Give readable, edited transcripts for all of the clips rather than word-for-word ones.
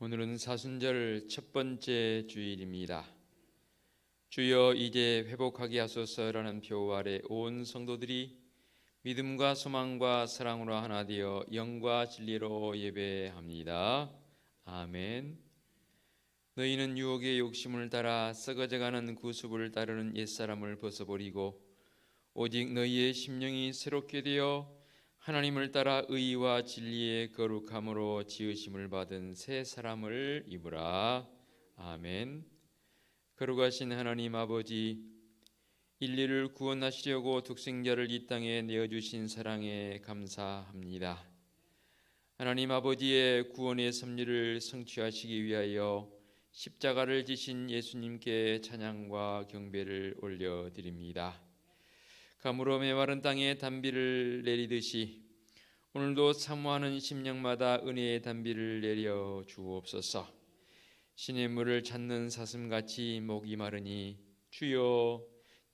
오늘은 사순절 첫 번째 주일입니다. 주여 이제 회복하게 하소서라는 표 아래 온 성도들이 믿음과 소망과 사랑으로 하나 되어 영과 진리로 예배합니다. 아멘. 너희는 유혹의 욕심을 따라 썩어져가는 구습을 따르는 옛사람을 벗어버리고 오직 너희의 심령이 새롭게 되어 하나님을 따라 의와 진리의 거룩함으로 지으심을 받은 새 사람을 입으라. 아멘. 거룩하신 하나님 아버지, 인류를 구원하시려고 독생자를 이 땅에 내어주신 사랑에 감사합니다. 하나님 아버지의 구원의 섭리를 성취하시기 위하여 십자가를 지신 예수님께 찬양과 경배를 올려드립니다. 가물어 메마른 땅에 단비를 내리듯이 오늘도 사모하는 심령마다 은혜의 단비를 내려 주옵소서. 신의 물을 찾는 사슴같이 목이 마르니 주여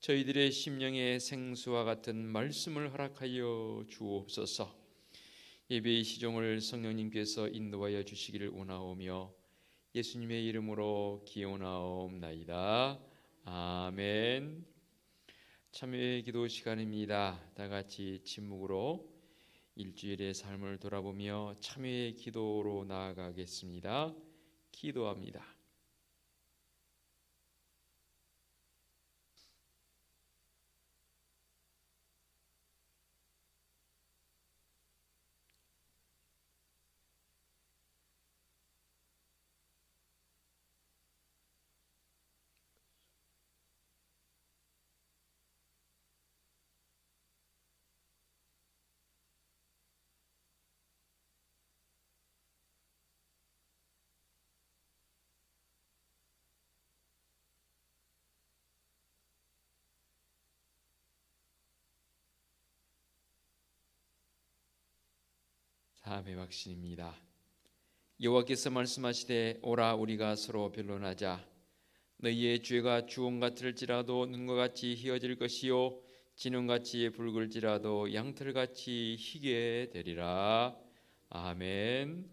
저희들의 심령의 생수와 같은 말씀을 허락하여 주옵소서. 예배의 시종을 성령님께서 인도하여 주시기를 원하오며 예수님의 이름으로 기원하옵나이다. 아멘. 참여의 기도 시간입니다. 다 같이 침묵으로 일주일의 삶을 돌아보며 참여의 기도로 나아가겠습니다. 기도합니다. 다음의 확신입니다. 여호와께서 말씀하시되 오라 우리가 서로 변론하자. 너희의 죄가 주홍 같을지라도 눈과 같이 희어질 것이요 진홍같이 붉을지라도 양털같이 희게 되리라. 아멘.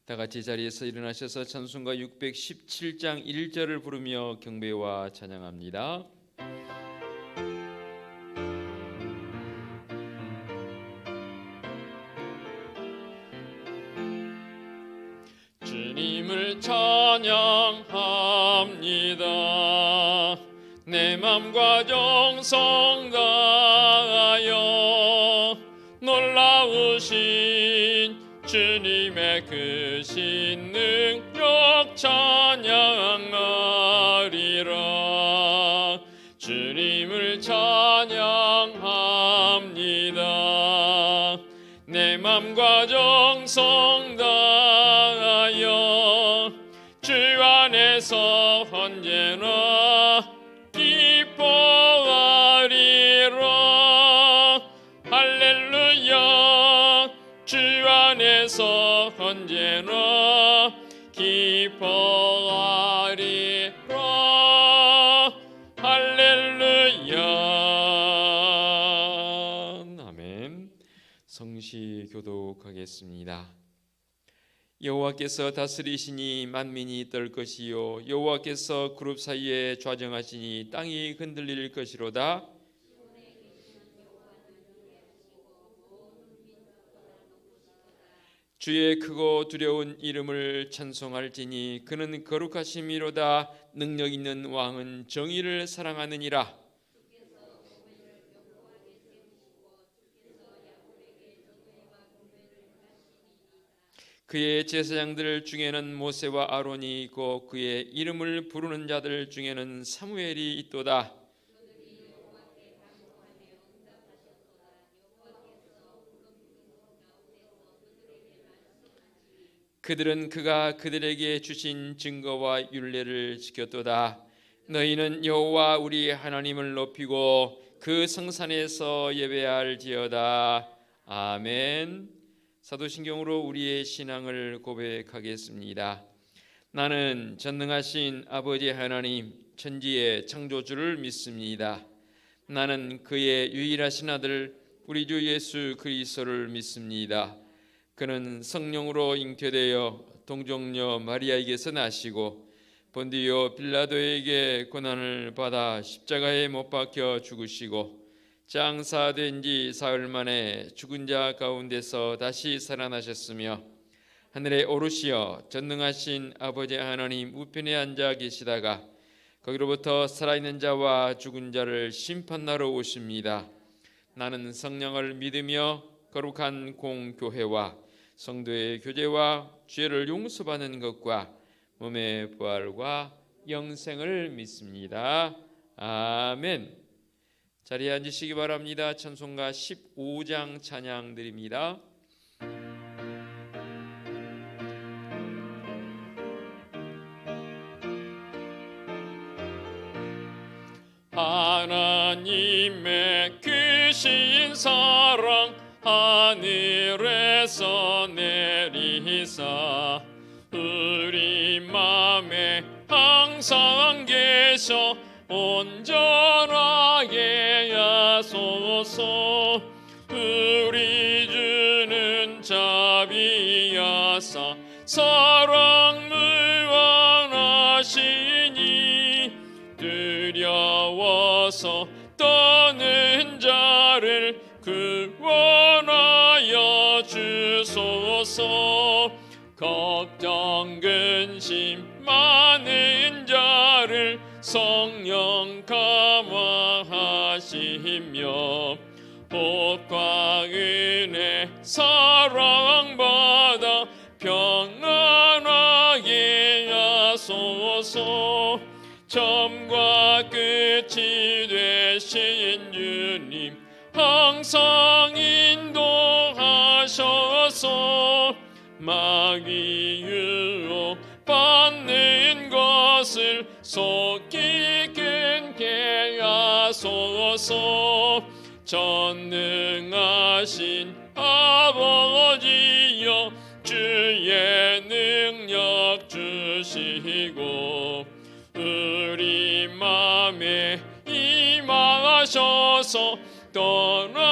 다 같이 자리에서 일어나셔서 찬송가 617장 1절을 부르며 경배와 찬양합니다. 주님을 찬양합니다. 내 맘과 정성 다하여 놀라우신 주님의 크신 능력 찬양하리라. 주님을 찬양합니다. 내 맘과 정성 다하여 주 안에서 언제나 기뻐하리라. 할렐루야. 주 안에서 언제나 기뻐하리라. 할렐루야. 아멘. 성시 교독하겠습니다. 여호와께서 다스리시니 만민이 떨 것이요 여호와께서 그룹 사이에 좌정하시니 땅이 흔들릴 것이로다. 주의 크고 두려운 이름을 찬송할지니 그는 거룩하심이로다. 능력 있는 왕은 정의를 사랑하느니라. 그의 제사장들 중에는 모세와 아론이 있고 그의 이름을 부르는 자들 중에는 사무엘이 있도다. 그들은 그가 그들에게 주신 증거와 율례를 지켰도다. 너희는 여호와 우리 하나님을 높이고 그 성산에서 예배할지어다. 아멘. 사도신경으로 우리의 신앙을 고백하겠습니다. 나는 전능하신 아버지 하나님 천지의 창조주를 믿습니다. 나는 그의 유일하신 아들 우리 주 예수 그리스도를 믿습니다. 그는 성령으로 잉태되어 동정녀 마리아에게서 나시고 본디오 빌라도에게 고난을 받아 십자가에 못 박혀 죽으시고 장사된 지 사흘 만에 죽은 자 가운데서 다시 살아나셨으며 하늘에 오르시어 전능하신 아버지 하나님 우편에 앉아 계시다가 거기로부터 살아있는 자와 죽은 자를 심판하러 오십니다. 나는 성령을 믿으며 거룩한 공교회와 성도의 교제와 죄를 용서받는 것과 몸의 부활과 영생을 믿습니다. 아멘. 자리에 앉으시기 바랍니다. 찬송가 15장 찬양 드립니다. 하나님의 크신 사랑 하늘에서 내리사 우리 맘에 항상 계셔 온전하게 하소서. 우리 주는 자비하사 사랑 무한하시니 두려워서 떠는 자를 구원하여 주소서. 걱정 근심 많은 자를 성령 감화하시며 복과 은혜 사랑받아 평안하게 하소서. 처음과 끝이 되신 주님 항상 인도하셔서 마귀 유혹 받는 것을 속히 끊게 하소서. 전능하신 아버지여 주의 능력 주시고 우리 맘에 임하셔서 떠나가지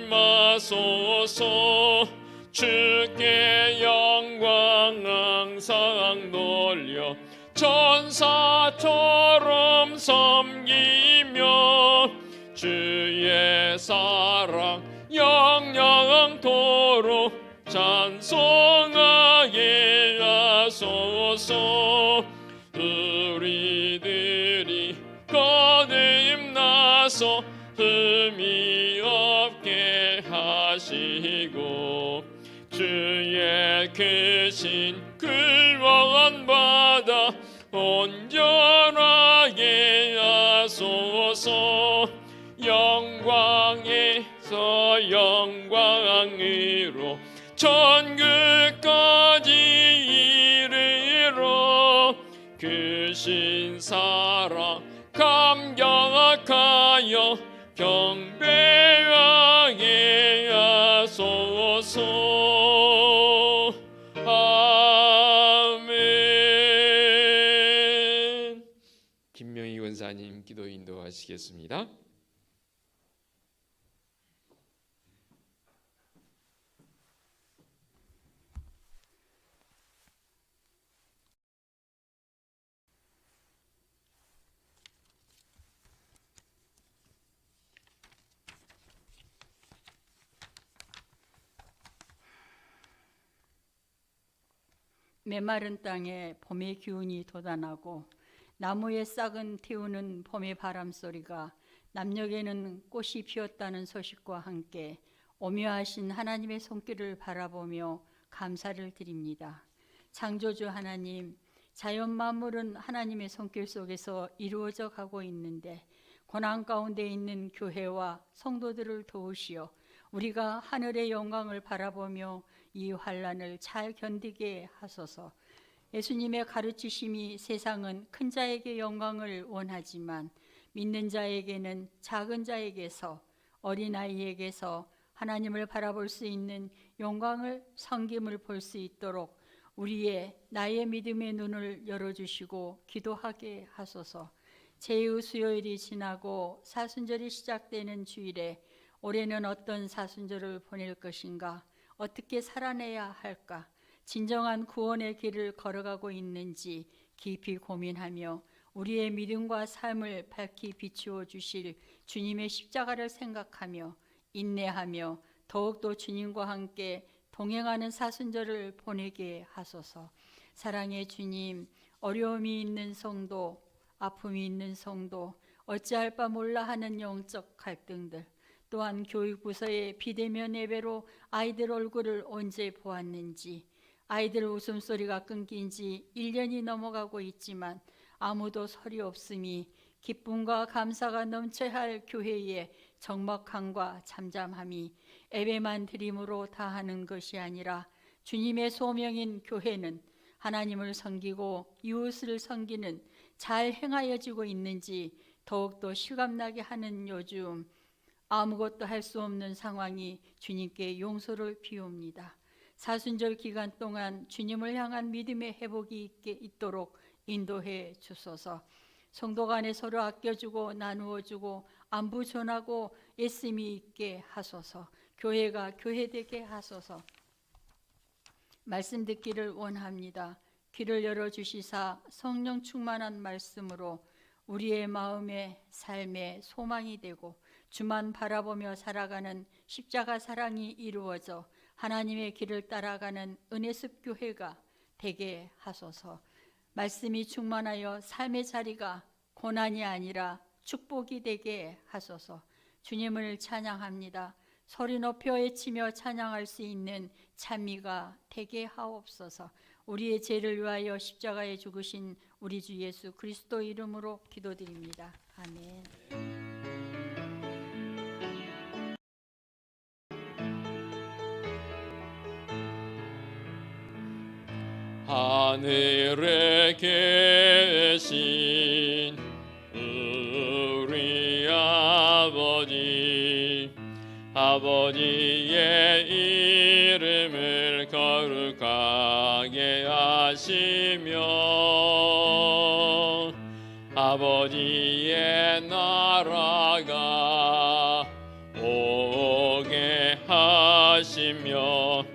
마소서. 주께 영광 항상 돌려 천사처럼 섬기며 주의 사랑 영영토록 찬송하게 하소서. 우리들이 거듭나서 흠이 없게 하시고 주의 크신 구원 받아 온전하게 하소서. 영광에서 영광으로 천국까지 이르러 크신 사랑 감격하여 경배하게 하소서. 아멘. 김명희 권사님 기도 인도하시겠습니다. 메마른 땅에 봄의 기운이 돋아나고 나무의 싹은 틔우는 봄의 바람 소리가 남녘에는 꽃이 피었다는 소식과 함께 오묘하신 하나님의 손길을 바라보며 감사를 드립니다. 창조주 하나님, 자연 만물은 하나님의 손길 속에서 이루어져 가고 있는데 고난 가운데 있는 교회와 성도들을 도우시어 우리가 하늘의 영광을 바라보며 이 환난을 잘 견디게 하소서. 예수님의 가르치심이 세상은 큰 자에게 영광을 원하지만 믿는 자에게는 작은 자에게서 어린아이에게서 하나님을 바라볼 수 있는 영광을 섬김을 볼 수 있도록 나의 믿음의 눈을 열어주시고 기도하게 하소서. 제2 수요일이 지나고 사순절이 시작되는 주일에 올해는 어떤 사순절을 보낼 것인가? 어떻게 살아내야 할까? 진정한 구원의 길을 걸어가고 있는지 깊이 고민하며 우리의 믿음과 삶을 밝히 비추어 주실 주님의 십자가를 생각하며 인내하며 더욱더 주님과 함께 동행하는 사순절을 보내게 하소서. 사랑의 주님, 어려움이 있는 성도, 아픔이 있는 성도, 어찌할 바 몰라 하는 영적 갈등들, 또한 교육부서의 비대면 예배로 아이들 얼굴을 언제 보았는지, 아이들 웃음소리가 끊긴 지 1년이 넘어가고 있지만 아무도 설이 없음이 기쁨과 감사가 넘쳐야 할 교회의 적막함과 잠잠함이 예배만 드림으로 다하는 것이 아니라 주님의 소명인 교회는 하나님을 섬기고 이웃을 섬기는 잘 행하여지고 있는지 더욱더 실감나게 하는 요즘 아무것도 할 수 없는 상황이 주님께 용서를 비웁니다. 사순절 기간 동안 주님을 향한 믿음의 회복이 있도록 인도해 주소서. 성도 간에 서로 아껴주고 나누어주고 안부 전하고 예씀이 있게 하소서. 교회가 교회되게 하소서. 말씀 듣기를 원합니다. 귀를 열어주시사 성령 충만한 말씀으로 우리의 마음의 삶의 소망이 되고 주만 바라보며 살아가는 십자가 사랑이 이루어져 하나님의 길을 따라가는 은혜습 교회가 되게 하소서. 말씀이 충만하여 삶의 자리가 고난이 아니라 축복이 되게 하소서. 주님을 찬양합니다. 소리 높여 외치며 찬양할 수 있는 찬미가 되게 하옵소서. 우리의 죄를 위하여 십자가에 죽으신 우리 주 예수 그리스도 이름으로 기도드립니다. 아멘. 하늘에 계신 우리 아버지의 이름을 거룩하게 하시며 아버지의 나라가 오게 하시며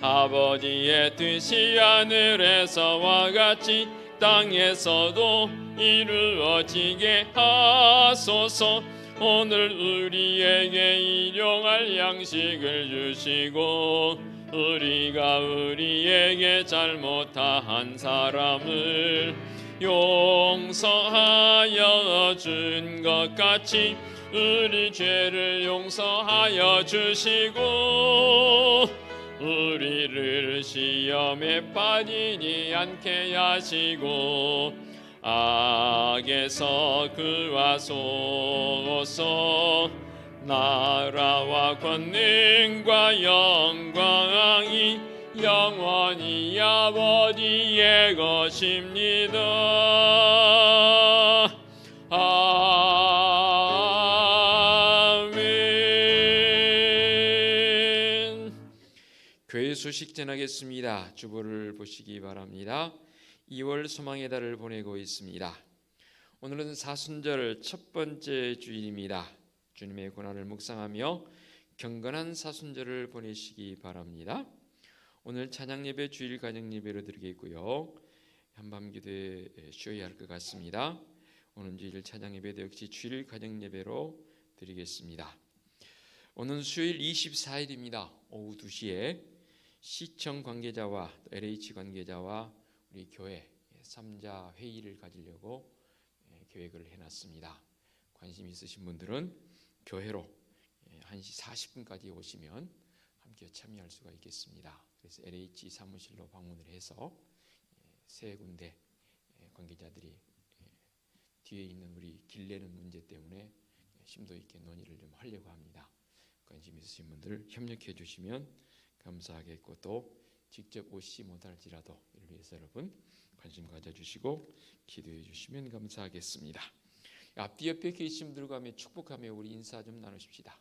아버지의 뜻이 하늘에서와 같이 땅에서도 이루어지게 하소서. 오늘 우리에게 일용할 양식을 주시고 우리가 우리에게 잘못한 사람을 용서하여 준 것 같이 우리 죄를 용서하여 주시고 우리를 시험에 빠지지 않게 하시고 악에서 구하소서. 나라와 권능과 영광이 영원히 아버지의 것입니다. 아멘. 교회 소식 전하겠습니다. 주보를 보시기 바랍니다. 2월 소망의 달을 보내고 있습니다. 오늘은 사순절 첫 번째 주일입니다. 주님의 고난을 묵상하며 경건한 사순절을 보내시기 바랍니다. 오늘 찬양예배 주일 가정예배로 드리겠고요. 한밤기도에 쉬어야 할 것 같습니다. 오늘 주일 찬양예배도 역시 주일 가정예배로 드리겠습니다. 오늘 수요일 24일입니다. 오후 2시에 시청 관계자와 LH 관계자와 우리 교회 3자 회의를 가지려고 계획을 해놨습니다. 관심 있으신 분들은 교회로 1시 40분까지 오시면 함께 참여할 수가 있겠습니다. 그래서 LH 사무실로 방문을 해서 세 군데 관계자들이 뒤에 있는 우리 길 내는 문제 때문에 심도 있게 논의를 좀 하려고 합니다. 관심 있으신 분들 협력해 주시면 감사하겠고 또 직접 오시지 못할지라도 이를 위해서 여러분 관심 가져주시고 기도해 주시면 감사하겠습니다. 앞뒤 옆에 계신 분들과 함께 축복하며 우리 인사 좀 나누십시다.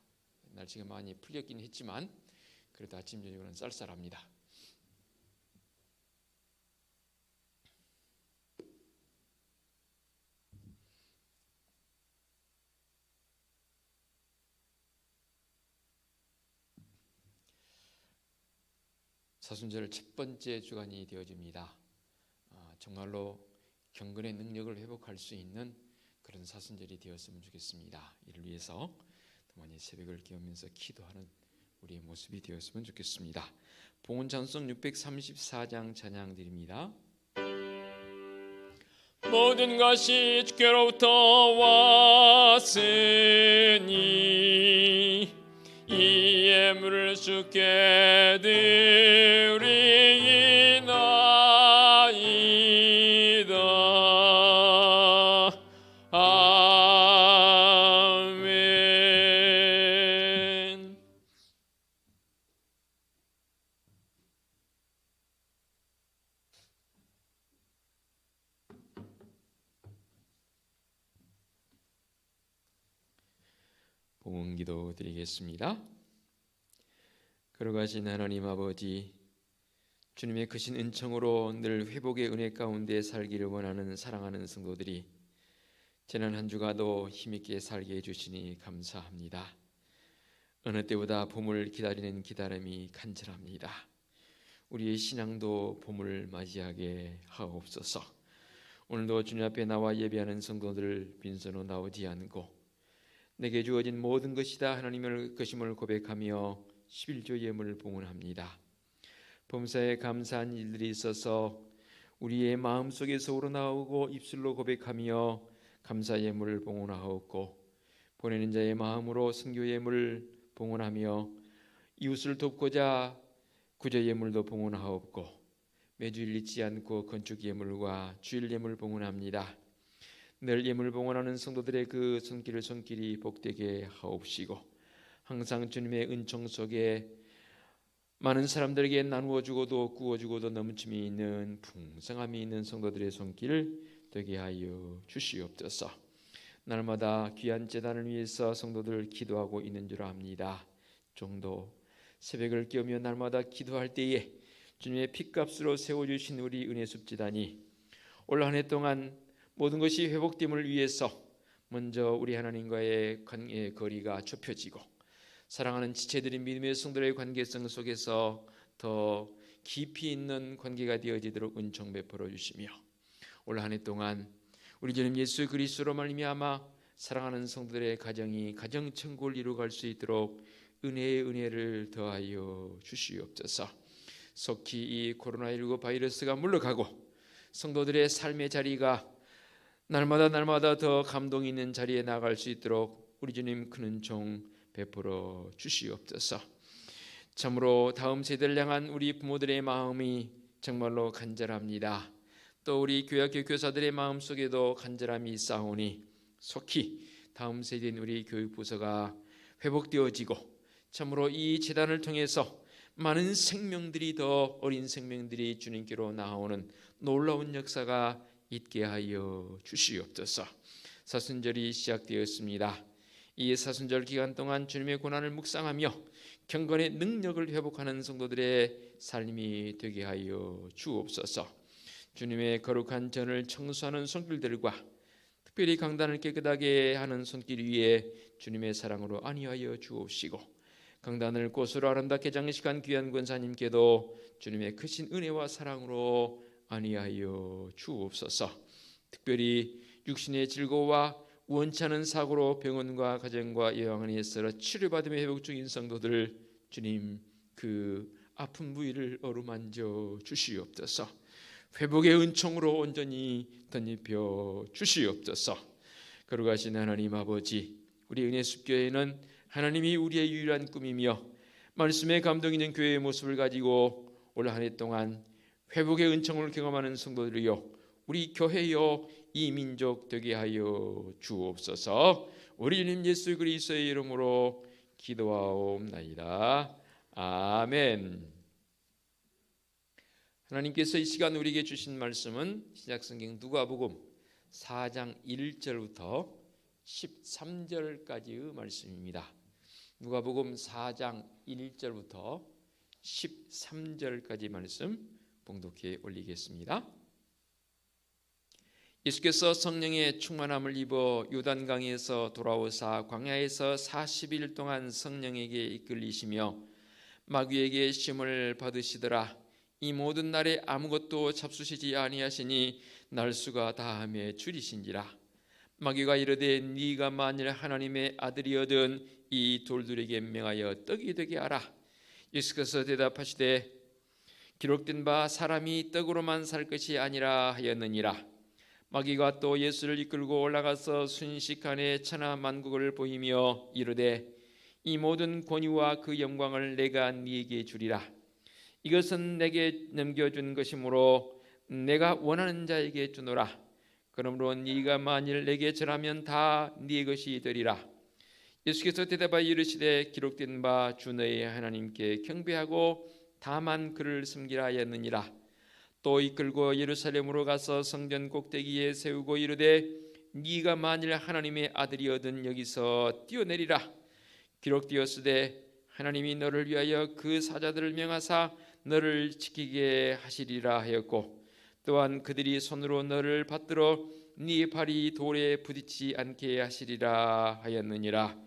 날씨가 많이 풀렸긴 했지만 그래도 아침 저녁은 쌀쌀합니다. 사순절 첫 번째 주간이 되어집니다. 정말로 경건의 능력을 회복할 수 있는 그런 사순절이 되었으면 좋겠습니다. 이를 위해서 더 많이 새벽을 깨우면서 기도하는 우리의 모습이 되었으면 좋겠습니다. 봉헌 찬송 634장 찬양 드립니다. 모든 것이 주께로부터 왔으니 이 예물을 주께 드리나이다. 아멘. 봉헌기도 드리겠습니다. 걸어가신 하나님 아버지, 주님의 크신 은총으로 늘 회복의 은혜 가운데 살기를 원하는 사랑하는 성도들이 지난 한 주가도 힘있게 살게 해주시니 감사합니다. 어느 때보다 봄을 기다리는 기다림이 간절합니다. 우리의 신앙도 봄을 맞이하게 하옵소서. 오늘도 주님 앞에 나와 예배하는 성도들 빈손으로 나오지 않고 내게 주어진 모든 것이 다 하나님의 것임을 고백하며 11조 예물을 봉헌합니다. 범사에 감사한 일들이 있어서 우리의 마음속에서 우러나오고 입술로 고백하며 감사 예물을 봉헌하옵고 보내는 자의 마음으로 선교 예물을 봉헌하며 이웃을 돕고자 구제 예물도 봉헌하옵고 매주일 잊지 않고 건축 예물과 주일 예물 봉헌합니다. 늘 예물 봉헌하는 성도들의 그 손길이 복되게 하옵시고 항상 주님의 은총 속에 많은 사람들에게 나누어 주고도 구워 주고도 넘침이 있는 풍성함이 있는 성도들의 손길 되게 하여 주시옵소서. 날마다 귀한 제단을 위해서 성도들 기도하고 있는 줄 압니다. 종도 새벽을 깨우며 날마다 기도할 때에 주님의 피값으로 세워주신 우리 은혜숲 제단이 올 한 해 동안 모든 것이 회복됨을 위해서 먼저 우리 하나님과의 관계의 거리가 좁혀지고 사랑하는 지체들인 믿음의 성도들의 관계성 속에서 더 깊이 있는 관계가 되어지도록 은총 베풀어 주시며 올 한 해 동안 우리 주님 예수 그리스도로 말미암아 사랑하는 성도들의 가정이 가정 천국을 이루어갈 수 있도록 은혜의 은혜를 더하여 주시옵소서. 속히 이 코로나19 바이러스가 물러가고 성도들의 삶의 자리가 날마다 더 감동 있는 자리에 나갈 수 있도록 우리 주님 큰 은총 베풀어 주시옵소서. 참으로 다음 세대를 향한 우리 부모들의 마음이 정말로 간절합니다. 또 우리 교회학교 교사들의 마음속에도 간절함이 있사오니 속히 다음 세대인 우리 교육부서가 회복되어지고 참으로 이 재단을 통해서 많은 생명들이 더 어린 생명들이 주님께로 나오는 놀라운 역사가 있게 하여 주시옵소서. 사순절이 시작되었습니다. 이 사순절 기간 동안 주님의 고난을 묵상하며 경건의 능력을 회복하는 성도들의 삶이 되게 하여 주옵소서. 주님의 거룩한 전을 청소하는 손길들과 특별히 강단을 깨끗하게 하는 손길 위에 주님의 사랑으로 안위하여 주옵시고 강단을 꽃으로 아름답게 장식한 귀한 권사님께도 주님의 크신 은혜와 사랑으로 안위하여 주옵소서. 특별히 육신의 질고와 우원치 않은 사고로 병원과 가정과 요양원에 있어 치료받으며 회복 중인 성도들 주님 그 아픈 부위를 어루만져 주시옵소서. 회복의 은총으로 온전히 덧입혀 주시옵소서. 거룩하신 하나님 아버지, 우리 은혜숲교회는 하나님이 우리의 유일한 꿈이며 말씀에 감동 있는 교회의 모습을 가지고 올 한 해 동안 회복의 은총을 경험하는 성도들이요 우리 교회요 이 민족 되게 하여 주옵소서. 우리 주님 예수 그리스도의 이름으로 기도하옵나이다. 아멘. 하나님께서 이 시간 우리에게 주신 말씀은 신약성경 누가복음 4장 1절부터 13절까지의 말씀입니다. 누가복음 4장 1절부터 13절까지 말씀 봉독해 올리겠습니다. 예수께서 성령의 충만함을 입어 요단강에서 돌아오사 광야에서 40일 동안 성령에게 이끌리시며 마귀에게 시험을 받으시더라. 이 모든 날에 아무것도 잡수시지 아니하시니 날수가 다함에 줄이신지라. 마귀가 이르되 네가 만일 하나님의 아들이거든 이 돌들에게 명하여 떡이 되게 하라. 예수께서 대답하시되 기록된 바 사람이 떡으로만 살 것이 아니라 하였느니라. 마귀가 또 예수를 이끌고 올라가서 순식간에 천하 만국을 보이며 이르되 이 모든 권위와 그 영광을 내가 네게 주리라. 이것은 내게 넘겨준 것이므로 내가 원하는 자에게 주노라. 그러므로 네가 만일 내게 절하면 다 네 것이 되리라. 예수께서 대답하여 이르시되 기록된 바 주 너의 하나님께 경배하고 다만 그를 섬기라 하였느니라. 또 이끌고 예루살렘으로 가서 성전 꼭대기에 세우고 이르되 네가 만일 하나님의 아들이거든 여기서 뛰어내리라. 기록되었으되 하나님이 너를 위하여 그 사자들을 명하사 너를 지키게 하시리라 하였고 또한 그들이 손으로 너를 받들어 네 발이 돌에 부딪히지 않게 하시리라 하였느니라.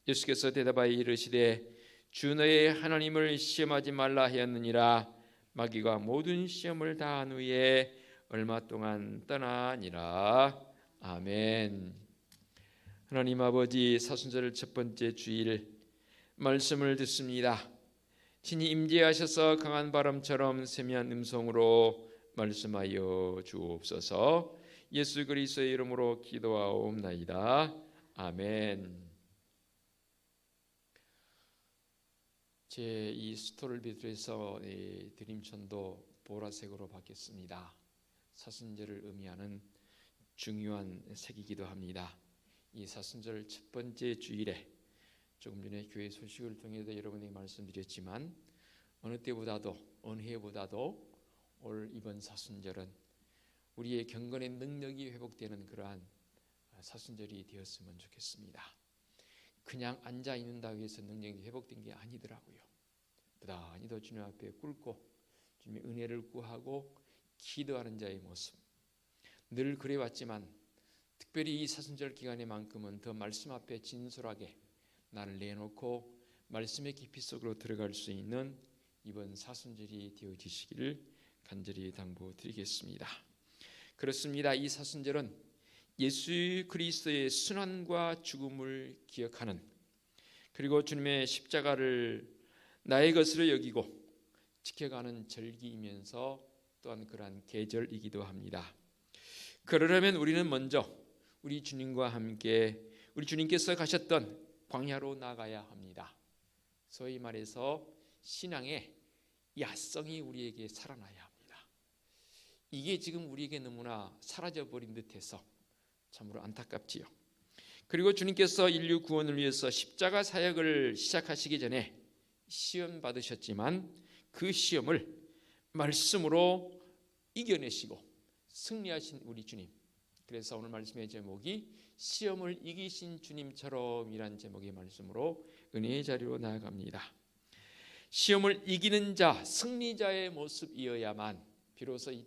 예수께서 대답하여 이르시되 주 너의 하나님을 시험하지 말라 하였느니라. 마귀가 모든 시험을 다한 후에 얼마 동안 떠나니라. 아멘. 하나님 아버지, 사순절 첫 번째 주일 말씀을 듣습니다. 친히 임재하셔서 강한 바람처럼 세미한 음성으로 말씀하여 주옵소서. 예수 그리스도의 이름으로 기도하옵나이다. 아멘. 제 이 스토를 비롯해서 드림천도 보라색으로 바뀌었습니다. 사순절을 의미하는 중요한 색이기도 합니다. 이 사순절 첫 번째 주일에 조금 전에 교회 소식을 통해서 여러분에게 말씀드렸지만 어느 때보다도 어느 해보다도 올 이번 사순절은 우리의 경건의 능력이 회복되는 그러한 사순절이 되었으면 좋겠습니다. 그냥 앉아 있는다고 해서 능력이 회복된 게 아니더라고요. 부단히 더 주님 앞에 꿇고 주님의 은혜를 구하고 기도하는 자의 모습, 늘 그래왔지만 특별히 이 사순절 기간에만큼은 더 말씀 앞에 진솔하게 나를 내놓고 말씀의 깊이 속으로 들어갈 수 있는 이번 사순절이 되어지시기를 간절히 당부드리겠습니다. 그렇습니다. 이 사순절은 예수 그리스도의 순환과 죽음을 기억하는, 그리고 주님의 십자가를 나의 것으로 여기고 지켜가는 절기이면서 또한 그러한 계절이기도 합니다. 그러려면 우리는 먼저 우리 주님과 함께 우리 주님께서 가셨던 광야로 나가야 합니다. 소위 말해서 신앙의 야성이 우리에게 살아나야 합니다. 이게 지금 우리에게 너무나 사라져버린 듯해서 참으로 안타깝지요. 그리고 주님께서 인류 구원을 위해서 십자가 사역을 시작하시기 전에 시험 받으셨지만 그 시험을 말씀으로 이겨내시고 승리하신 우리 주님. 그래서 오늘 말씀의 제목이 시험을 이기신 주님처럼이란 제목의 말씀으로 은혜의 자리로 나아갑니다. 시험을 이기는 자, 승리자의 모습이어야만 비로소 이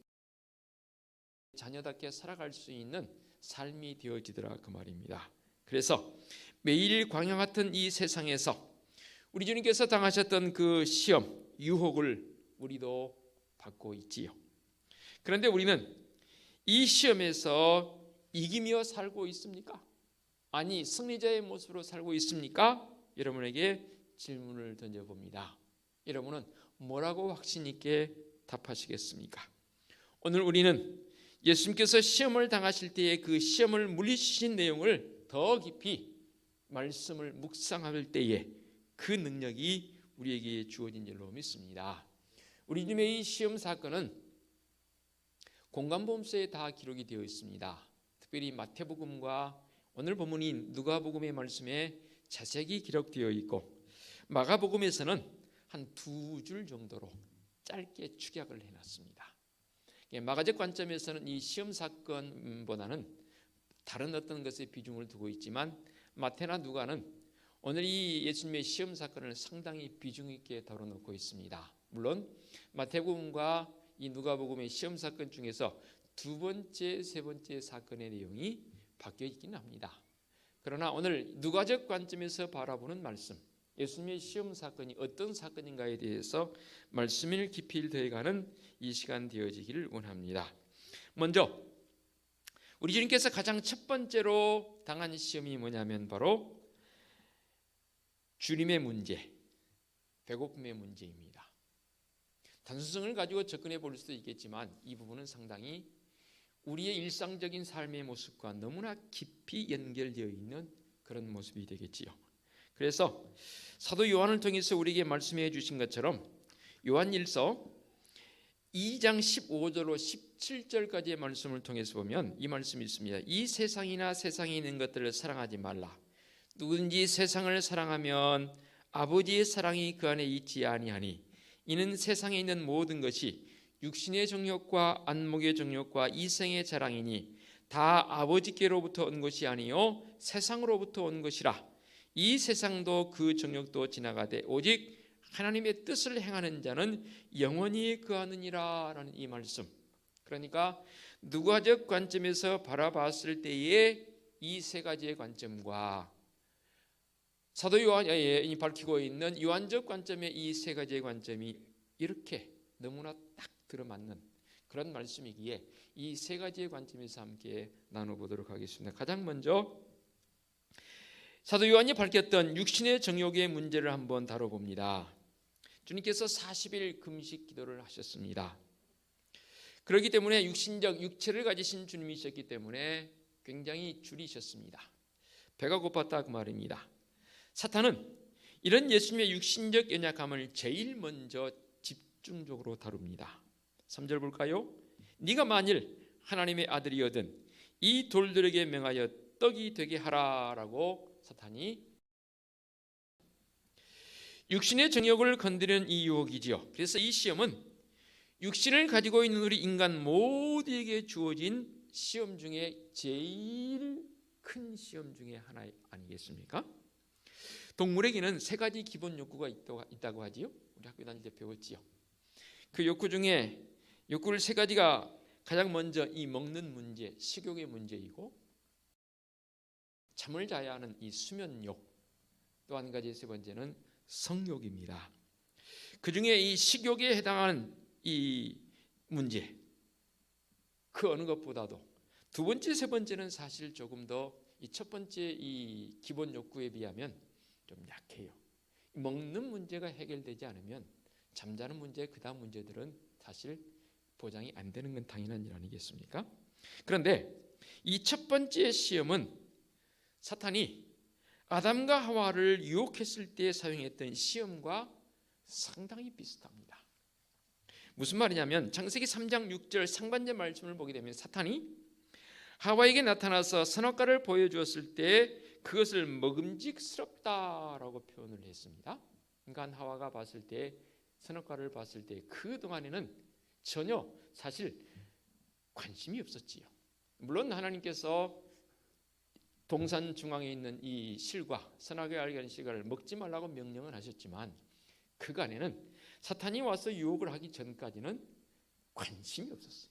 자녀답게 살아갈 수 있는 삶이 되어지더라 그 말입니다. 그래서 매일 광야 같은 이 세상에서 우리 주님께서 당하셨던 그 시험, 유혹을 우리도 받고 있지요. 그런데 우리는 이 시험에서 이기며 살고 있습니까? 아니, 승리자의 모습으로 살고 있습니까? 여러분에게 질문을 던져봅니다. 여러분은 뭐라고 확신 있게 답하시겠습니까? 오늘 우리는 예수님께서 시험을 당하실 때의 그 시험을 물리치신 내용을 더 깊이 말씀을 묵상할 때에 그 능력이 우리에게 주어진 줄로 믿습니다. 우리 주님의 이 시험 사건은 공관복음서에 다 기록이 되어 있습니다. 특별히 마태복음과 오늘 본문인 누가복음의 말씀에 자세히 기록되어 있고 마가복음에서는 한 2줄 정도로 짧게 축약을 해놨습니다. 마가적 관점에서는 이 시험 사건보다는 다른 어떤 것에 비중을 두고 있지만 마태나 누가는 오늘 이 예수님의 시험 사건을 상당히 비중 있게 다뤄놓고 있습니다. 물론 마태복음과 이 누가복음의 시험 사건 중에서 두 번째, 세 번째 사건의 내용이 바뀌어 있기는 합니다. 그러나 오늘 누가적 관점에서 바라보는 말씀, 예수님의 시험 사건이 어떤 사건인가에 대해서 말씀을 깊이 더해가는 이 시간 되어지기를 원합니다. 먼저 우리 주님께서 가장 첫 번째로 당한 시험이 뭐냐면 바로 주님의 문제, 배고픔의 문제입니다. 단순성을 가지고 접근해 볼 수도 있겠지만 이 부분은 상당히 우리의 일상적인 삶의 모습과 너무나 깊이 연결되어 있는 그런 모습이 되겠지요. 그래서 사도 요한을 통해서 우리에게 말씀해 주신 것처럼 요한일서 2장 15절로 17절까지의 말씀을 통해서 보면 이 말씀이 있습니다. 이 세상이나 세상에 있는 것들을 사랑하지 말라. 누구든지 세상을 사랑하면 아버지의 사랑이 그 안에 있지 아니하니 이는 세상에 있는 모든 것이 육신의 정욕과 안목의 정욕과 이생의 자랑이니 다 아버지께로부터 온 것이 아니요 세상으로부터 온 것이라. 이 세상도 그 정욕도 지나가되 오직 하나님의 뜻을 행하는 자는 영원히 거하느니라 라는 이 말씀. 그러니까 누가적 관점에서 바라봤을 때의 이 세 가지의 관점과 사도 요한이 밝히고 있는 요한적 관점의 이 세 가지의 관점이 이렇게 너무나 딱 들어맞는 그런 말씀이기에 이 세 가지의 관점에서 함께 나눠보도록 하겠습니다. 가장 먼저 사도 요한이 밝혔던 육신의 정욕의 문제를 한번 다뤄봅니다. 주님께서 40일 금식 기도를 하셨습니다. 그렇기 때문에 육신적 육체를 가지신 주님이셨기 때문에 굉장히 줄이셨습니다. 배가 고팠다 그 말입니다. 사탄은 이런 예수님의 육신적 연약함을 제일 먼저 집중적으로 다룹니다. 3절 볼까요? 네가 만일 하나님의 아들이거든 이 돌들에게 명하여 떡이 되게 하라라고 사탄이 육신의 정욕을 건드리는 이 유혹이지요. 그래서 이 시험은 육신을 가지고 있는 우리 인간 모두에게 주어진 시험 중에 제일 큰 시험 중에 하나 아니겠습니까? 동물에게는 세 가지 기본 욕구가 있다고 하지요. 우리 학교 다닐 때 배웠지요. 그 욕구 중에 욕구를 세 가지가 가장 먼저 이 먹는 문제, 식욕의 문제이고 잠을 자야 하는 이 수면욕, 또 한 가지 세 번째는 성욕입니다. 그 중에 이 식욕에 해당하는 이 문제, 그 어느 것보다도 두 번째, 세 번째는 사실 조금 더 이 첫 번째 이 기본 욕구에 비하면 좀 약해요. 먹는 문제가 해결되지 않으면 잠자는 문제, 그 다음 문제들은 사실 보장이 안 되는 건 당연한 일 아니겠습니까? 그런데 이 첫 번째 시험은 사탄이 아담과 하와를 유혹했을 때 사용했던 시험과 상당히 비슷합니다. 무슨 말이냐면 창세기 3장 6절 상반절 말씀을 보게 되면 사탄이 하와에게 나타나서 선악과를 보여주었을 때 그것을 먹음직스럽다라고 표현을 했습니다. 그러니까 하와가 봤을 때 선악과를 봤을 때 그동안에는 전혀 사실 관심이 없었지요. 물론 하나님께서 동산 중앙에 있는 이 실과 선악을 알게 하는 실과를 먹지 말라고 명령을 하셨지만 그간에는 사탄이 와서 유혹을 하기 전까지는 관심이 없었어요.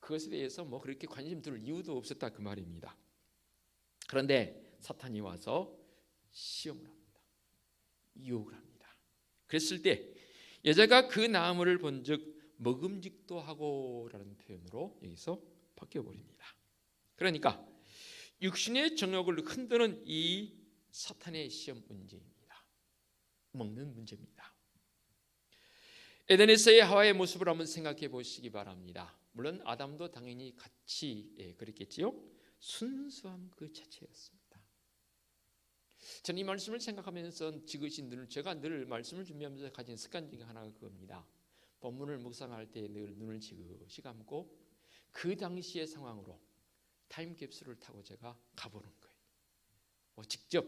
그것에 대해서 뭐 그렇게 관심 둘 이유도 없었다 그 말입니다. 그런데 사탄이 와서 시험을 합니다. 유혹을 합니다. 그랬을 때 여자가 그 나무를 본즉 먹음직도 하고라는 표현으로 여기서 바뀌어버립니다. 그러니까 육신의 정욕을 흔드는 이 사탄의 시험 문제입니다. 먹는 문제입니다. 에덴에서의 하와의 모습을 한번 생각해 보시기 바랍니다. 물론 아담도 당연히 같이 그랬겠지요. 순수함 그 자체였습니다. 저는 이 말씀을 생각하면서 지그시 제가 늘 말씀을 준비하면서 가진 습관 중에 하나가 그겁니다. 본문을 묵상할 때 늘 눈을 지그시 감고 그 당시의 상황으로 타임캡슐을 타고 제가 가보는 거예요. 직접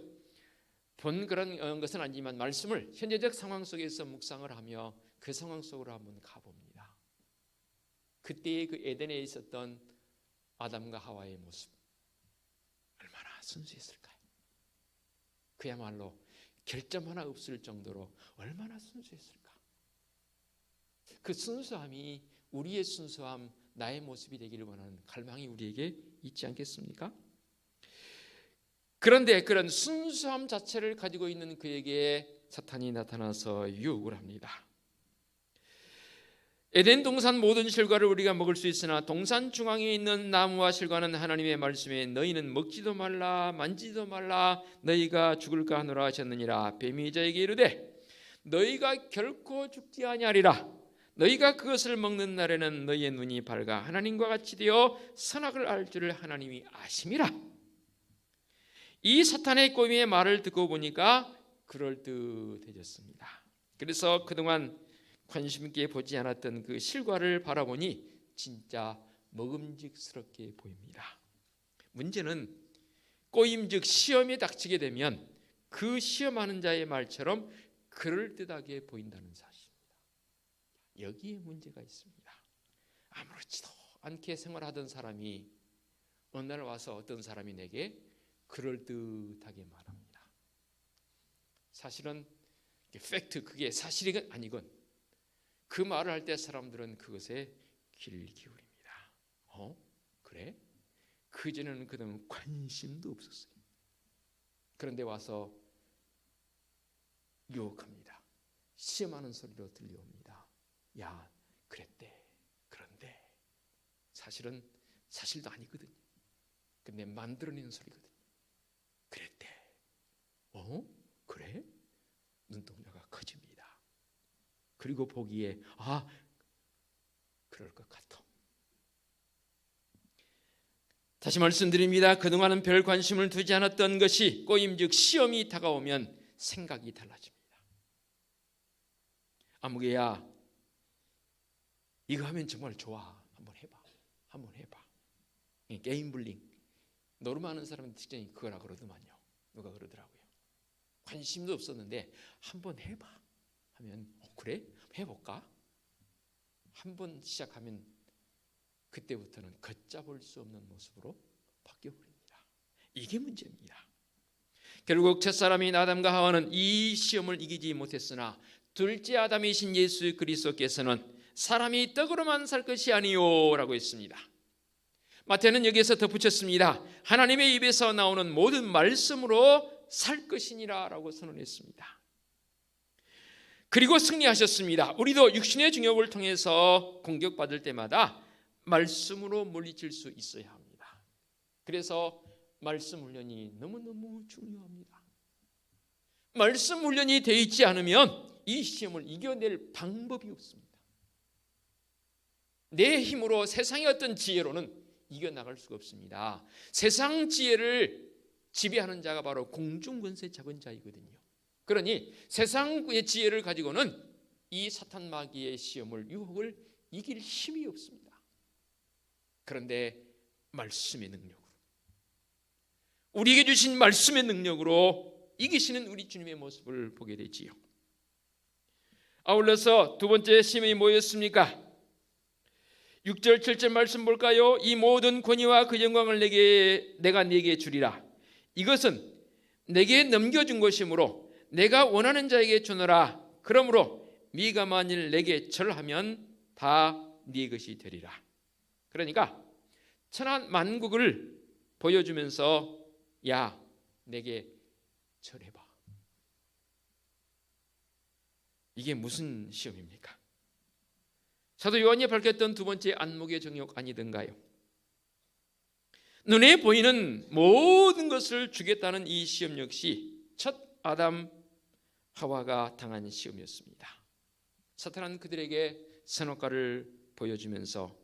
본 그런 것은 아니지만 말씀을 현재적 상황 속에서 묵상을 하며 그 상황 속으로 한번 가봅니다. 그때의 그 에덴에 있었던 아담과 하와의 모습 얼마나 순수했을까요? 그야말로 결점 하나 없을 정도로 얼마나 순수했을까? 그 순수함이 우리의 순수함, 나의 모습이 되기를 원하는 갈망이 우리에게 있지 않겠습니까? 그런데 그런 순수함 자체를 가지고 있는 그에게 사탄이 나타나서 유혹을 합니다. 에덴 동산 모든 실과를 우리가 먹을 수 있으나 동산 중앙에 있는 나무와 실과는 하나님의 말씀에 너희는 먹지도 말라 만지도 말라 너희가 죽을까 하노라 하셨느니라. 뱀이 저에게 이르되 너희가 결코 죽지 아니하리라. 너희가 그것을 먹는 날에는 너희의 눈이 밝아 하나님과 같이 되어 선악을 알 줄을 하나님이 아심이라. 이 사탄의 꼬임의 말을 듣고 보니까 그럴듯해졌습니다. 그래서 그동안 관심 있게 보지 않았던 그 실과를 바라보니 진짜 먹음직스럽게 보입니다. 문제는 꼬임 즉 시험에 닥치게 되면 그 시험하는 자의 말처럼 그럴듯하게 보인다는 사실입니다. 여기에 문제가 있습니다. 아무렇지도 않게 생활하던 사람이 어느 날 와서 어떤 사람이 내게 그럴듯하게 말합니다. 사실은 팩트, 그게 사실이건 아니건 그 말을 할 때 사람들은 그것에 귀를 기울입니다. 그래? 그전에는 그동안 관심도 없었어요. 그런데 와서 유혹합니다. 시험하는 소리로 들려옵니다. 야, 그랬대. 그런데 사실은 사실도 아니거든요. 근데 만들어내는 소리거든요. 그랬대. 그래? 눈동자가 커집니다. 그리고 보기에 그럴 것 같아. 다시 말씀드립니다. 그동안은 별 관심을 두지 않았던 것이 꼬임 즉 시험이 다가오면 생각이 달라집니다. 아무개야, 이거 하면 정말 좋아. 한번 해봐. 게임 불링. 노름하는 사람은 특징이 그거라 그러더만요. 누가 그러더라고요. 관심도 없었는데 한번 해봐 하면 그래? 해볼까? 한번 시작하면 그때부터는 걷잡을 수 없는 모습으로 바뀌어버립니다. 이게 문제입니다. 결국 첫사람인 아담과 하와는 이 시험을 이기지 못했으나 둘째 아담이신 예수 그리스도께서는 사람이 떡으로만 살 것이 아니요 라고 했습니다. 마태는 여기에서 덧붙였습니다. 하나님의 입에서 나오는 모든 말씀으로 살 것이니라 라고 선언했습니다. 그리고 승리하셨습니다. 우리도 육신의 중욕을 통해서 공격받을 때마다 말씀으로 물리칠 수 있어야 합니다. 그래서 말씀 훈련이 너무너무 중요합니다. 말씀 훈련이 되어 있지 않으면 이 시험을 이겨낼 방법이 없습니다. 내 힘으로 세상의 어떤 지혜로는 이겨나갈 수가 없습니다. 세상 지혜를 지배하는 자가 바로 공중권세 잡은 자이거든요. 그러니 세상의 지혜를 가지고는 이 사탄 마귀의 시험을, 유혹을 이길 힘이 없습니다. 그런데 말씀의 능력으로, 우리에게 주신 말씀의 능력으로 이기시는 우리 주님의 모습을 보게 되지요. 아울러서 두 번째 시험이 뭐였습니까? 6절 7절 말씀 볼까요? 이 모든 권위와 그 영광을 내가 네게 주리라. 이것은 내게 넘겨준 것이므로 내가 원하는 자에게 주노라. 그러므로 네가 만일 내게 절하면 다 네 것이 되리라. 그러니까 천한 만국을 보여주면서 야, 내게 절해봐. 이게 무슨 시험입니까? 사도 요한이 밝혔던 두 번째 안목의 정욕 아니던가요? 눈에 보이는 모든 것을 주겠다는 이 시험 역시 첫 아담 하와가 당한 시험이었습니다. 사탄은 그들에게 선악과를 보여주면서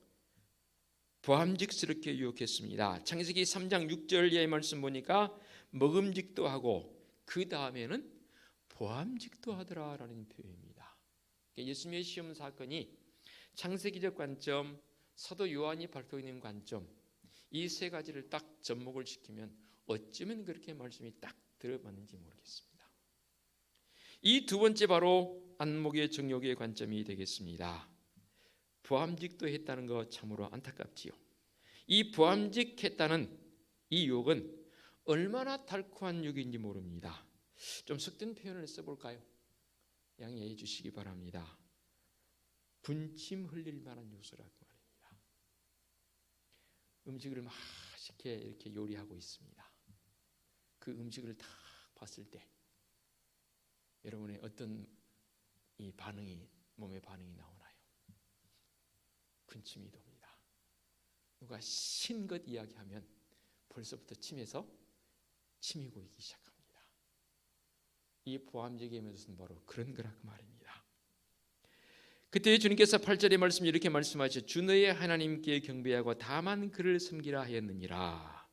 보암직스럽게 유혹했습니다. 창세기 3장 6절의 말씀 보니까 먹음직도 하고 그 다음에는 보암직도 하더라라는 표현입니다. 예수님의 시험 사건이 창세기적 관점, 사도 요한이 밝히고 있는 관점, 이 세 가지를 딱 접목을 시키면 어쩌면 그렇게 말씀이 딱 들어맞는지 모르겠습니다. 이 두 번째 바로 안목의 정욕의 관점이 되겠습니다. 보암직도 했다는 것 참으로 안타깝지요. 이 보암직했다는 이 유혹은 얼마나 달콤한 유혹인지 모릅니다. 좀 속된 표현을 써볼까요? 양해해 주시기 바랍니다. 군침 흘릴 만한 요소라고 말입니다. 음식을 맛있게 이렇게 요리하고 있습니다. 그 음식을 딱 봤을 때 여러분의 어떤 이 반응이, 몸의 반응이 나오나요? 군침이 돕니다. 누가 신 것 이야기하면 벌써부터 침에서 침이 고이기 시작합니다. 이 보암직의 모습은 바로 그런 거라고 말입니다. 그때 주님께서 8절의 말씀 이렇게 말씀하시죠. 주 너의 하나님께 경배하고 다만 그를 섬기라 하였느니라.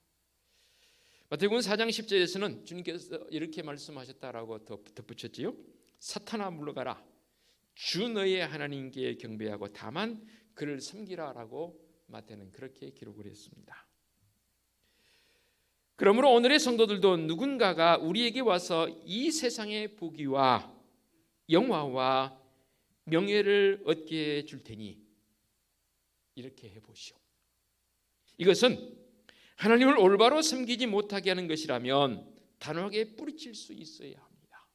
마태복음 4장 10절에서는 주님께서 이렇게 말씀하셨다라고 덧붙였지요. 사탄아 물러가라. 주 너의 하나님께 경배하고 다만 그를 섬기라라고 마태는 그렇게 기록을 했습니다. 그러므로 오늘의 성도들도 누군가가 우리에게 와서 이 세상의 부귀와 영화와 명예를 얻게 줄 테니 이렇게 해보시오. 이것은 하나님을 올바로 섬기지 못하게 하는 것이라면 단호하게 뿌리칠 수 있어야 합니다.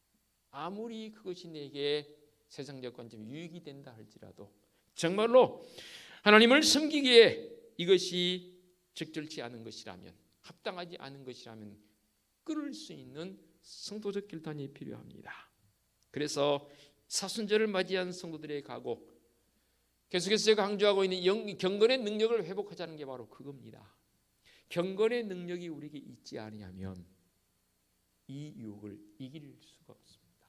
아무리 그것이 내게 세상적 관점 유익이 된다 할지라도 정말로 하나님을 섬기기에 이것이 적절치 않은 것이라면, 합당하지 않은 것이라면 끊을 수 있는 성도적 결단이 필요합니다. 그래서 사순절을 맞이한 성도들의 각오, 계속해서 제가 강조하고 있는 경건의 능력을 회복하자는 게 바로 그겁니다. 경건의 능력이 우리에게 있지 않으면 이 유혹을 이길 수가 없습니다.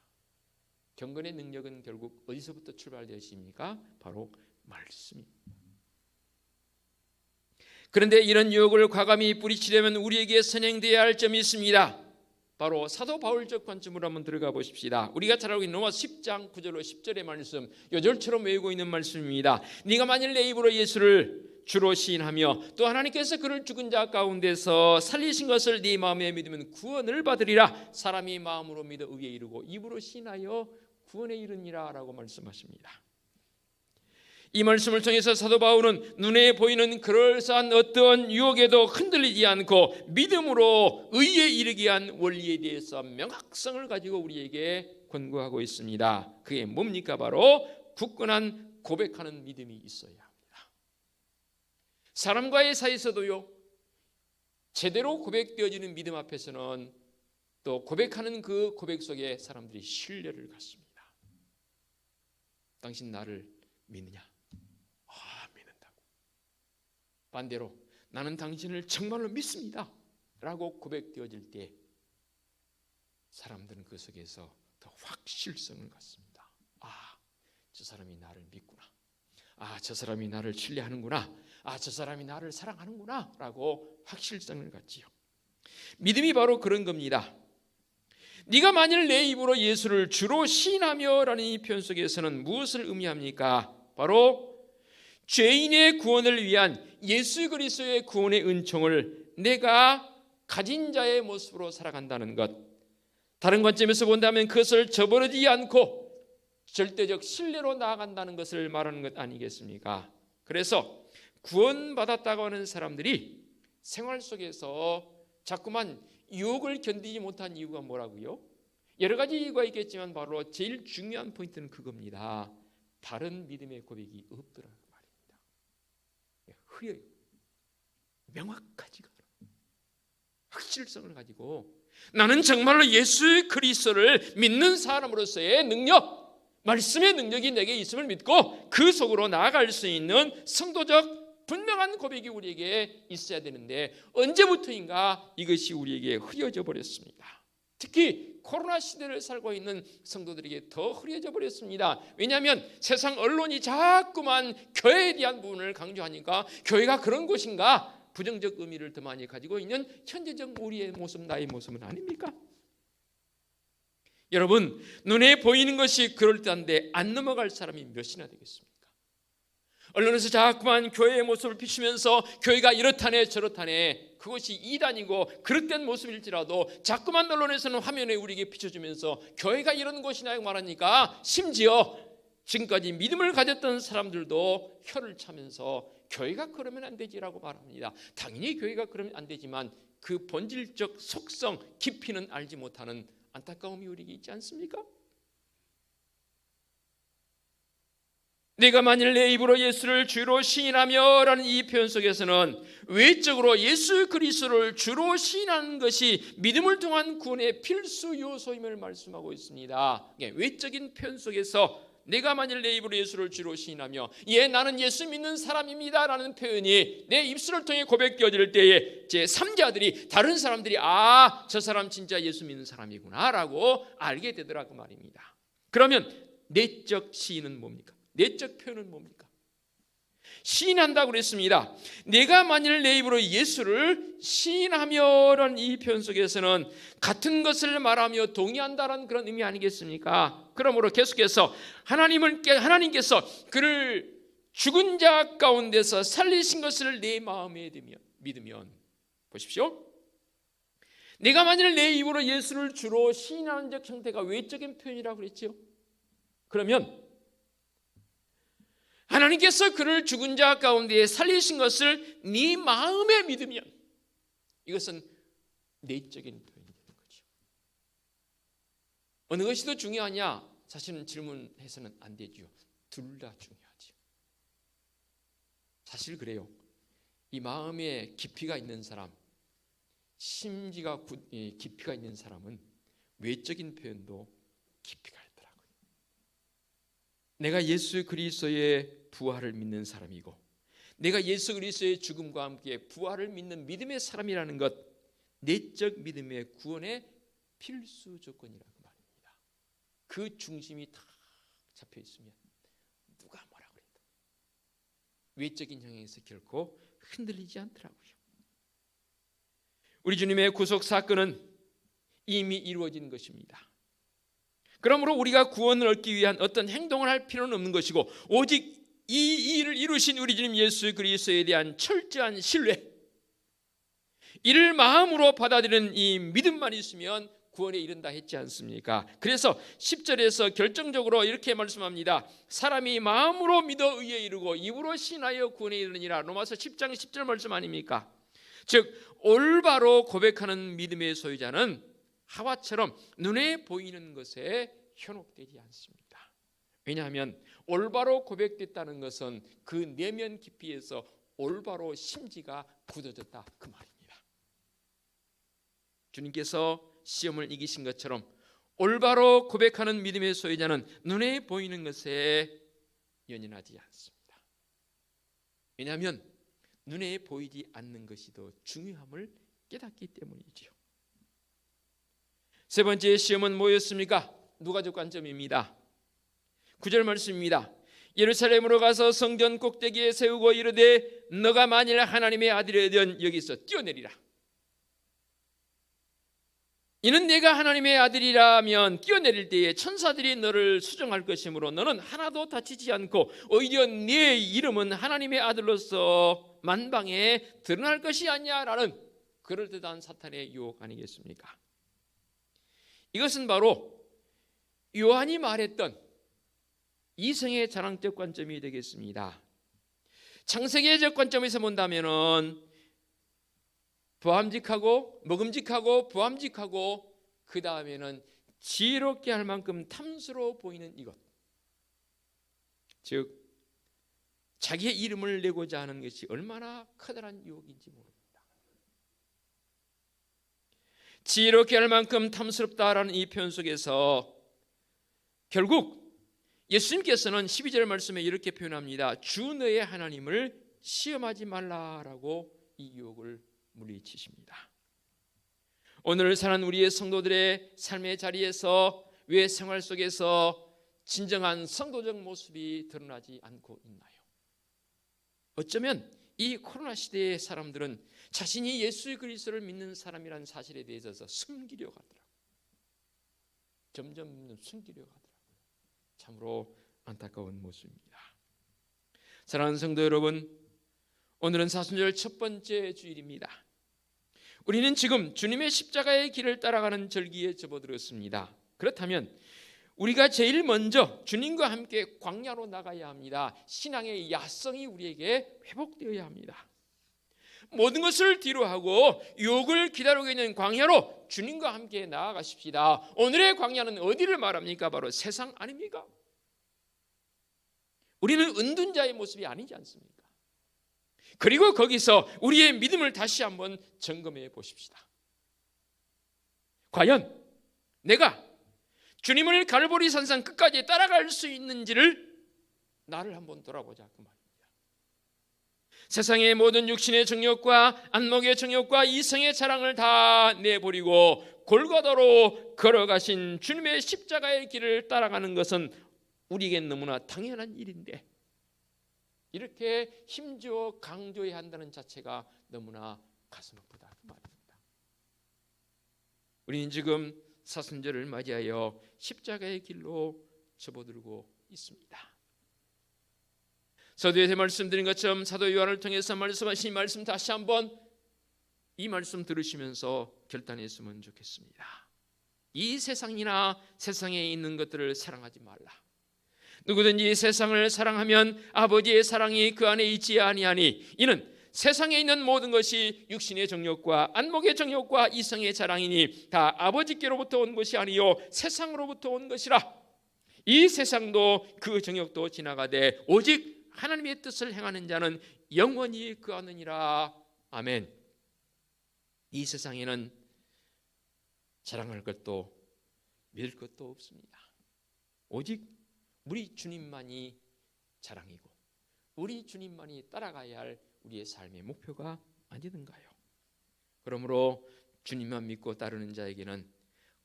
경건의 능력은 결국 어디서부터 출발되십니까? 바로 말씀입니다. 그런데 이런 유혹을 과감히 뿌리치려면 우리에게 선행되어야 할 점이 있습니다. 바로 사도 바울적 관점으로 한번 들어가 보십시다. 우리가 잘 알고 있는 로마 10장 9절로 10절의 말씀, 요절처럼 외우고 있는 말씀입니다. 네가 만일 내 입으로 예수를 주로 시인하며 또 하나님께서 그를 죽은 자 가운데서 살리신 것을 네 마음에 믿으면 구원을 받으리라. 사람이 마음으로 믿어 의에 이르고 입으로 시인하여 구원에 이르니라 라고 말씀하십니다. 이 말씀을 통해서 사도 바울은 눈에 보이는 그럴싸한 어떤 유혹에도 흔들리지 않고 믿음으로 의에 이르게 한 원리에 대해서 명확성을 가지고 우리에게 권고하고 있습니다. 그게 뭡니까? 바로 굳건한 고백하는 믿음이 있어야 합니다. 사람과의 사이에서도요, 제대로 고백되어지는 믿음 앞에서는 또 고백하는 그 고백 속에 사람들이 신뢰를 갖습니다. 당신 나를 믿느냐? 믿는다고. 반대로 나는 당신을 정말로 믿습니다 라고 고백되어질 때 사람들은 그 속에서 더 확실성을 갖습니다. 저 사람이 나를 믿구나. 저 사람이 나를 신뢰하는구나. 저 사람이 나를 사랑하는구나 라고 확실성을 갖지요. 믿음이 바로 그런 겁니다. 네가 만일 내 입으로 예수를 주로 시인하며 라는 이 표현 속에서는 무엇을 의미합니까? 바로 죄인의 구원을 위한 예수 그리스도의 구원의 은총을 내가 가진 자의 모습으로 살아간다는 것, 다른 관점에서 본다면 그것을 저버리지 않고 절대적 신뢰로 나아간다는 것을 말하는 것 아니겠습니까? 그래서 구원받았다고 하는 사람들이 생활 속에서 자꾸만 유혹을 견디지 못한 이유가 뭐라고요? 여러 가지 이유가 있겠지만 바로 제일 중요한 포인트는 그겁니다. 바른 믿음의 고백이 없더라는 말입니다. 흐려요. 명확하지가 않아요. 확실성을 가지고 나는 정말로 예수 그리스도를 믿는 사람으로서의 능력, 말씀의 능력이 내게 있음을 믿고 그 속으로 나아갈 수 있는 성도적 분명한 고백이 우리에게 있어야 되는데 언제부터인가 이것이 우리에게 흐려져 버렸습니다. 특히 코로나 시대를 살고 있는 성도들에게 더 흐려져 버렸습니다. 왜냐하면 세상 언론이 자꾸만 교회에 대한 부분을 강조하니까 교회가 그런 곳인가 부정적 의미를 더 많이 가지고 있는 현재적 우리의 모습, 나의 모습은 아닙니까? 여러분, 눈에 보이는 것이 그럴듯한데 안 넘어갈 사람이 몇이나 되겠습니까? 언론에서 자꾸만 교회의 모습을 비추면서 교회가 이렇다네 저렇다네, 그것이 이단이고 그릇된 모습일지라도 자꾸만 언론에서는 화면에 우리에게 비춰주면서 교회가 이런 곳이냐고 말하니까 심지어 지금까지 믿음을 가졌던 사람들도 혀를 차면서 교회가 그러면 안 되지라고 말합니다. 당연히 교회가 그러면 안 되지만 그 본질적 속성 깊이는 알지 못하는 안타까움이 우리에게 있지 않습니까? 내가 만일 내 입으로 예수를 주로 시인하며 라는 이 표현 속에서는 외적으로 예수 그리스도를 주로 시인하는 것이 믿음을 통한 구원의 필수 요소임을 말씀하고 있습니다. 외적인 표현 속에서 내가 만일 내 입으로 예수를 주로 시인하며 나는 예수 믿는 사람입니다 라는 표현이 내 입술을 통해 고백되어질 때에 제 3자들이 다른 사람들이 저 사람 진짜 예수 믿는 사람이구나 라고 알게 되더라 그 말입니다. 그러면 내적 시인은 뭡니까? 내적 표현은 뭡니까? 시인한다고 그랬습니다. 내가 만일 내 입으로 예수를 시인하며라는 이 표현 속에서는 같은 것을 말하며 동의한다는 그런 의미 아니겠습니까? 그러므로 계속해서 하나님께서 그를 죽은 자 가운데서 살리신 것을 내 마음에 믿으면 보십시오. 내가 만일 내 입으로 예수를 주로 시인하는 적 형태가 외적인 표현이라고 그랬죠. 그러면 하나님께서 그를 죽은 자 가운데 살리신 것을 네 마음에 믿으면 이것은 내적인 표현이 되는 거죠. 어느 것이 더 중요하냐? 사실은 질문해서는 안 되죠. 둘 다 중요하죠. 사실 그래요. 이 마음에 깊이가 있는 사람, 심지가 깊이가 있는 사람은 외적인 표현도 깊이가 있더라고요. 내가 예수 그리스도의 부활을 믿는 사람이고 내가 예수 그리스도의 죽음과 함께 부활을 믿는 믿음의 사람이라는 것, 내적 믿음의 구원의 필수 조건이라고 말입니다. 그 중심이 다 잡혀 있으면 누가 뭐라고 해도 외적인 형에서 결코 흔들리지 않더라고요. 우리 주님의 구속 사건은 이미 이루어진 것입니다. 그러므로 우리가 구원을 얻기 위한 어떤 행동을 할 필요는 없는 것이고 오직 이 일을 이루신 우리 주님 예수 그리스도에 대한 철저한 신뢰, 이를 마음으로 받아들이는 이 믿음만 있으면 구원에 이른다 했지 않습니까? 그래서 10절에서 결정적으로 이렇게 말씀합니다. 사람이 마음으로 믿어 의에 이르고 입으로 신하여 구원에 이르느니라. 로마서 10장 10절 말씀 아닙니까? 즉 올바로 고백하는 믿음의 소유자는 하와처럼 눈에 보이는 것에 현혹되지 않습니다. 왜냐하면 올바로 고백됐다는 것은 그 내면 깊이에서 올바로 심지가 굳어졌다 그 말입니다. 주님께서 시험을 이기신 것처럼 올바로 고백하는 믿음의 소유자는 눈에 보이는 것에 연연하지 않습니다. 왜냐하면 눈에 보이지 않는 것이 더 중요함을 깨닫기 때문이지요. 세 번째 시험은 뭐였습니까? 누가적 관점입니다. 9절 말씀입니다. 예루살렘으로 가서 성전 꼭대기에 세우고 이르되 너가 만일 하나님의 아들이면 여기서 뛰어내리라. 이는 내가 하나님의 아들이라면 뛰어내릴 때에 천사들이 너를 수정할 것이므로 너는 하나도 다치지 않고 오히려 네 이름은 하나님의 아들로서 만방에 드러날 것이 아니냐라는 그럴듯한 사탄의 유혹 아니겠습니까? 이것은 바로 요한이 말했던 이성의 자랑적 관점이 되겠습니다. 창세기적 관점에서 본다면은 부함직하고 먹음직하고 부함직하고 그 다음에는 지혜롭게 할 만큼 탐스러워 보이는 이것, 즉 자기의 이름을 내고자 하는 것이 얼마나 커다란 유혹인지 모릅니다. 지혜롭게 할 만큼 탐스럽다라는 이 표현 속에서 결국 예수님께서는 12절 말씀에 이렇게 표현합니다. 주 너의 하나님을 시험하지 말라라고 이 유혹을 물리치십니다. 오늘 사는 우리의 성도들의 삶의 자리에서 왜 생활 속에서 진정한 성도적 모습이 드러나지 않고 있나요? 어쩌면 이 코로나 시대의 사람들은 자신이 예수 그리스도를 믿는 사람이라는 사실에 대해서 숨기려고 하더라고요. 점점 숨기려고 하더라고요. 참으로 안타까운 모습입니다. 사랑하는 성도 여러분, 오늘은 사순절 첫 번째 주일입니다. 우리는 지금 주님의 십자가의 길을 따라가는 절기에 접어들었습니다. 그렇다면 우리가 제일 먼저 주님과 함께 광야로 나가야 합니다. 신앙의 야성이 우리에게 회복되어야 합니다. 모든 것을 뒤로 하고 유혹을 기다리고 있는 광야로 주님과 함께 나아가십시다. 오늘의 광야는 어디를 말합니까? 바로 세상 아닙니까? 우리는 은둔자의 모습이 아니지 않습니까? 그리고 거기서 우리의 믿음을 다시 한번 점검해 보십시다. 과연 내가 주님을 갈보리 산상 끝까지 따라갈 수 있는지를 나를 한번 돌아보자 그 말입니다. 세상의 모든 육신의 정욕과 안목의 정욕과 이성의 자랑을 다 내버리고 골고다로 걸어가신 주님의 십자가의 길을 따라가는 것은 우리에게 너무나 당연한 일인데 이렇게 힘주어 강조해야 한다는 자체가 너무나 가슴 아프다 그 말입니다. 우리는 지금 사순절을 맞이하여 십자가의 길로 접어들고 있습니다. 서두에서 말씀드린 것처럼 사도 요한을 통해서 말씀하신 말씀 다시 한번 이 말씀 들으시면서 결단했으면 좋겠습니다. 이 세상이나 세상에 있는 것들을 사랑하지 말라. 누구든지 세상을 사랑하면 아버지의 사랑이 그 안에 있지 아니하니 이는 세상에 있는 모든 것이 육신의 정욕과 안목의 정욕과 이성의 자랑이니 다 아버지께로부터 온 것이 아니요 세상으로부터 온 것이라. 이 세상도 그 정욕도 지나가되 오직 하나님의 뜻을 행하는 자는 영원히 거하느니라. 아멘. 이 세상에는 자랑할 것도 믿을 것도 없습니다. 오직 우리 주님만이 자랑이고 우리 주님만이 따라가야 할 우리의 삶의 목표가 아니던가요? 그러므로 주님만 믿고 따르는 자에게는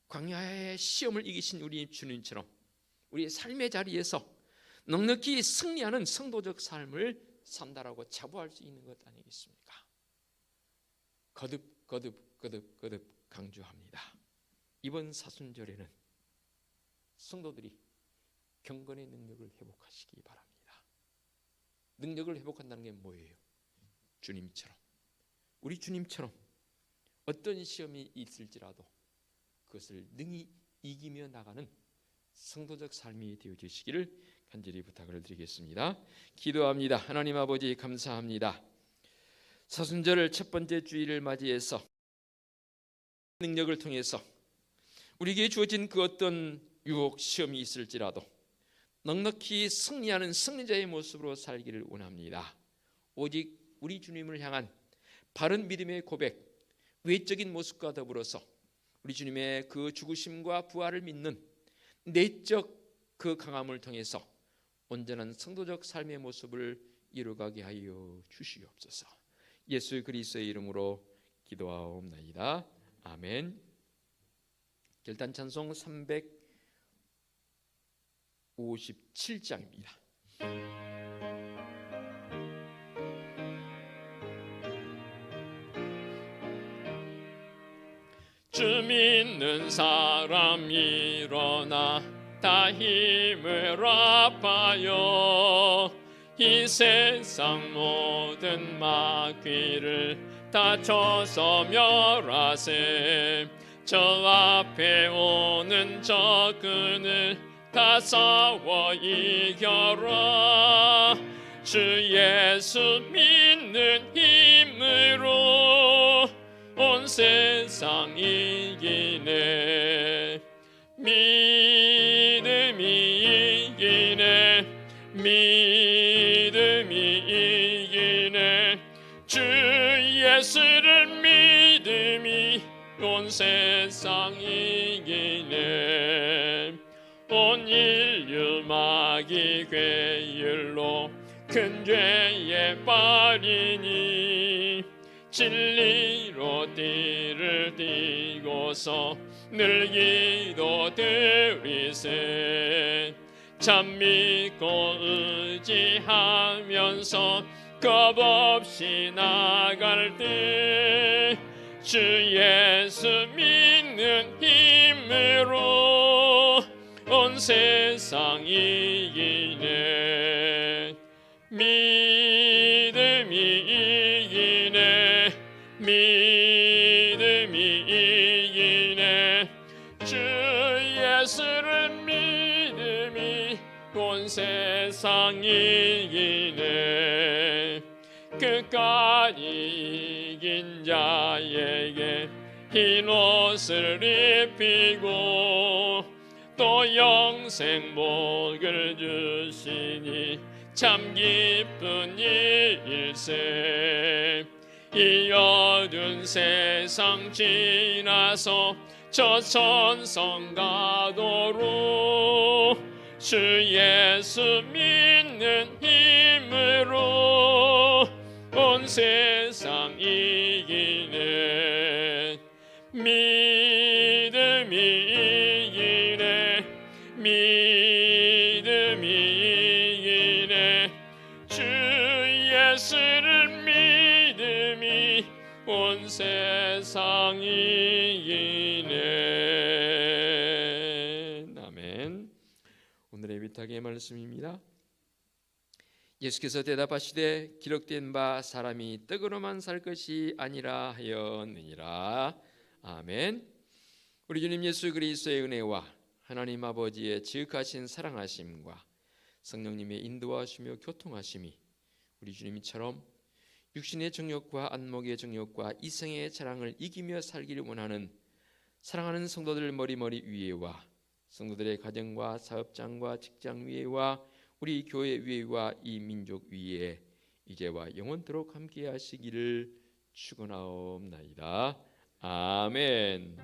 광야의 시험을 이기신 우리 주님처럼 우리의 삶의 자리에서 넉넉히 승리하는 성도적 삶을 산다라고 자부할 수 있는 것 아니겠습니까? 거듭 강조합니다. 이번 사순절에는 성도들이 경건의 능력을 회복하시기 바랍니다. 능력을 회복한다는 게 뭐예요? 주님처럼 우리 주님처럼 어떤 시험이 있을지라도 그것을 능히 이기며 나가는 성도적 삶이 되어주시기를 간절히 부탁을 드리겠습니다. 기도합니다. 하나님 아버지 감사합니다. 사순절 첫 번째 주일을 맞이해서 능력을 통해서 우리에게 주어진 그 어떤 유혹 시험이 있을지라도 넉넉히 승리하는 승리자의 모습으로 살기를 원합니다. 오직 우리 주님을 향한 바른 믿음의 고백, 외적인 모습과 더불어서 우리 주님의 그 죽으심과 부활을 믿는 내적 그 강함을 통해서 온전한 성도적 삶의 모습을 이루어가게 하여 주시옵소서. 예수 그리스도의 이름으로 기도하옵나이다. 아멘. 결단 찬송 357장입니다. 주 믿는 사람 일어나 다 힘을 합하여 이 세상 모든 마귀를 다 쳐서 멸하세. 저 앞에 오는 적군을 다 싸워 이겨라. 주 예수 믿는 힘으로 온 세상 이기네. 믿음이 이기네. 믿음이 이기네. 주 예수를 믿음이 온 세상 이기네. 온 인류 마귀 괴율로 큰 죄에 빠리니 진리로 띠를 띠고서 늘 기도드리세. 참 믿고 의지하면서 겁없이 나갈 때 주 예수 믿는 힘으로 온 세상 이기네. 믿음이 이기네. 믿음이 이기네. 주 예수를 세상 이기네. 끝까지 이긴 자에게 흰 옷을 입히고 또 영생 복을 주시니 참 기쁜 일세. 이 어두운 세상 지나서 저 천성 가도록 주 예수 믿는 힘으로 온 세상 이기네. 믿음이 이기네. 믿음이 이기네. 주 예수를 믿음이 온 세상 이기네. 아멘. 오늘의 위탁의 말씀입니다. 예수께서 대답하시되 기록된 바 사람이 떡으로만 살 것이 아니라 하였느니라. 아멘. 우리 주님 예수 그리스도의 은혜와 하나님 아버지의 지극하신 사랑하심과 성령님의 인도하시며 교통하심이 우리 주님처럼 육신의 정욕과 안목의 정욕과 이성의 자랑을 이기며 살기를 원하는 사랑하는 성도들 머리머리 위에와 성도들의 가정과 사업장과 직장 위에와 우리 교회 위에와 이 민족 위에 이제와 영원토록 함께 하시기를 축원하옵나이다. 아멘.